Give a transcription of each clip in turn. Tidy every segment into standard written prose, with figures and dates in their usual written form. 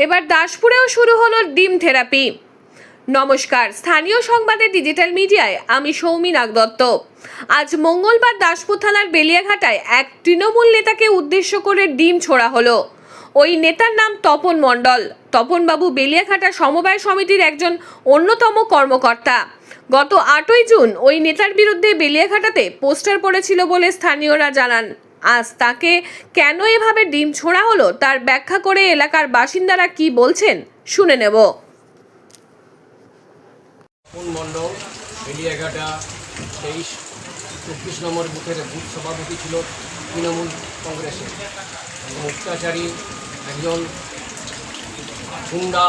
এবার দাসপুরেও শুরু হলো ডিম থেরাপি। নমস্কার, স্থানীয় সংবাদের ডিজিটাল মিডিয়ায় আমি সৌমি নাগদত্ত। আজ মঙ্গলবার দাসপুর থানার বেলিয়াঘাটায় এক তৃণমূল নেতাকে উদ্দেশ্য করে ডিম ছোড়া হলো। ওই নেতার নাম তপন মণ্ডল। তপনবাবু বেলিয়াঘাটা সমবায় সমিতির একজন অন্যতম কর্মকর্তা। গত 8ই জুন ওই নেতার বিরুদ্ধে বেলিয়াঘাটাতে পোস্টার পড়েছিল বলে স্থানীয়রা জানান। আজ তাকে কেন এভাবে ডিম ছোড়া হলো তার ব্যাখ্যা করে এলাকার বাসিন্দারা কি বলছেন শুনে নেব। তপন মণ্ডল বেলিয়াঘাটা 24 নম্বর বুথের বুথ সভাপতি ছিল তৃণমূল কংগ্রেসের। অত্যাচারী একজন গুন্ডা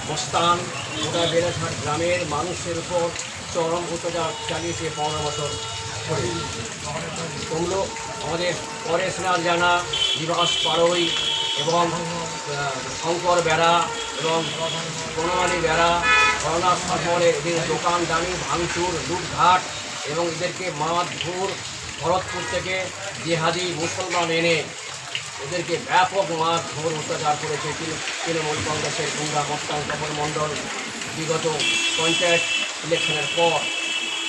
মস্তান গোটা বেলাঘাট গ্রামের মানুষের উপর চরম অত্যাচার চালিয়েছে 15 বছর ধরে। তোমরা আমাদের পরেশ নাথ জানা, বিবাস পাড়ই এবং শঙ্কর বেড়া এবং বনমালী বেড়া করোনা সাফলে এদের দোকান দানি ভাঙচুর লুটঘাট এবং এদেরকে মারধর ভরতপুর থেকে জেহাদি মুসলমান এনে এদেরকে ব্যাপক মারধর অত্যাচার করেছে তৃণমূল কংগ্রেসের গুন্ডা মস্তান তপন মণ্ডল বিগত পঞ্চায়েত ইলেকশনের পর।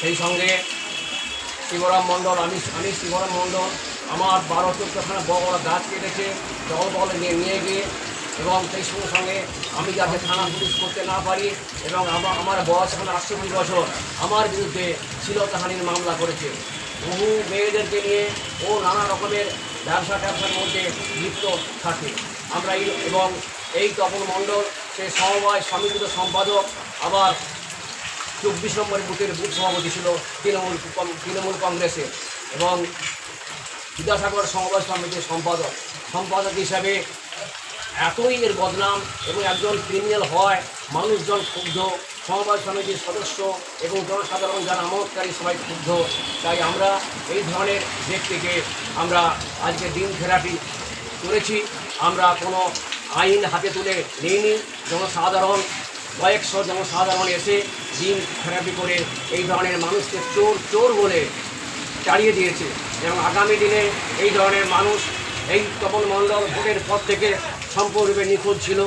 সেই সঙ্গে শিবরাম মণ্ডল, আমি শিবরাম মণ্ডল আমার 12-14খানা বড় বড় গাছ কেটেছে জল বলে নিয়ে গিয়ে, এবং সেই সঙ্গে সঙ্গে আমি যাতে থানা পুলিশ করতে না পারি এবং আমার বয়স এখন 68 বছর, আমার বিরুদ্ধে শ্লীলতাহানির মামলা করেছে। বহু মেয়েদেরকে নিয়ে ও নানা রকমের ব্যবসার মধ্যে লিপ্ত থাকে। আমরা এবং এই তপন মণ্ডল সে সমবায় সমিতির সম্পাদক, আবার 24 নম্বর বুথের বুথ সভাপতি ছিল তৃণমূল কংগ্রেসে, এবং বিদ্যাসাগর সমবায় সমিতির সম্পাদক হিসাবে এতই এর বদনাম এবং একজন ক্রিমিনাল হয় মানুষজন ক্ষুব্ধ, সমবায় সমিতির সদস্য এবং জনসাধারণ যারা আমোদকারী সবাই ক্ষুব্ধ। তাই আমরা এই ধরনের ব্যক্তিকে আমরা আজকে ডিম থেরাপি করেছি। আমরা কোনো আইন হাতে তুলে নিইনি, জনসাধারণ কয়েকশো জনসাধারণ এসে ডিম থেরাপি করে এই ধরনের মানুষকে চোর বলে তাড়িয়ে দিয়েছে। এবং আগামী দিনে এই ধরনের মানুষ, এই তপন মণ্ডল ভোটের পর থেকে সম্পূর্ণরূপে নিখোঁজ ছিল।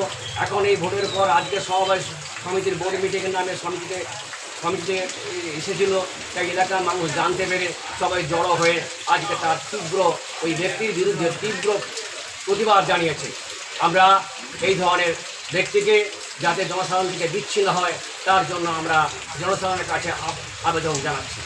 এখন এই ভোটের পর আজকে সমবায় সমিতির বোর্ড মিটিংয়ের নামে সমিতিতে এসেছিল, তাই এলাকার মানুষ জানতে পেরে সবাই জড়ো হয়ে আজকে তার ওই ব্যক্তির বিরুদ্ধে তীব্র প্রতিবাদ জানিয়েছে। আমরা এই ধরনের ব্যক্তিকে যাতে জনসাধারণ থেকে বিচ্ছিন্ন হয় তার জন্য আমরা জনসাধারণের কাছে আবেদন জানাচ্ছি।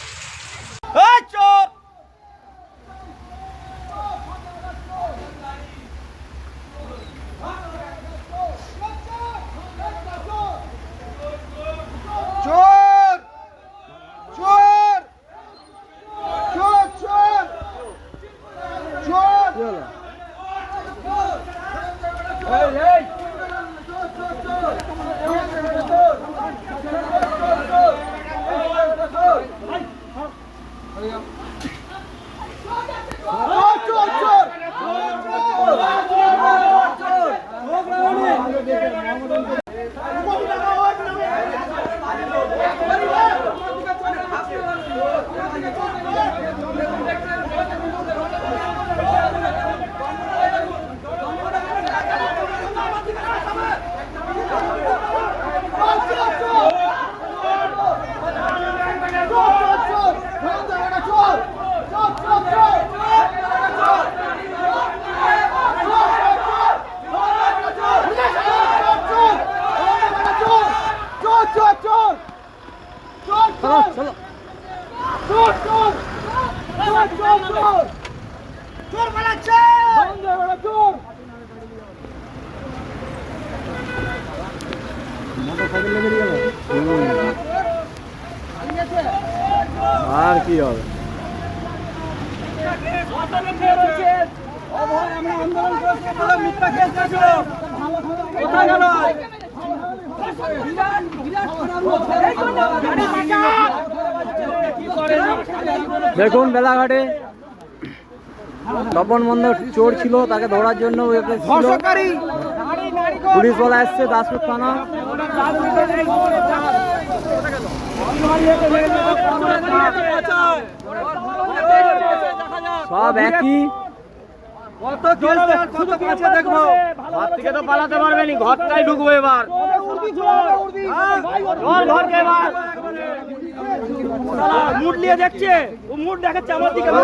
আর কি হবে? দেখুন বেলাঘাটে তপন মণ্ডল চোর ছিল, তাকে ধরার জন্য পুলিশ বলা এসছে দাসপুর থানা। সব একই, কত খেলবে আর কত কাছে দেখবো। ঘর থেকে তো পালাতে পারবে নি, ঘরটাই ঢুকবো এবার। মুড নিয়ে দেখছে, ও মুড দেখাচ্ছে আমার দিকে। এটা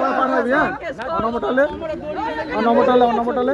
আমার পাঠাবি, হ্যাঁ? নম্বরটা হলে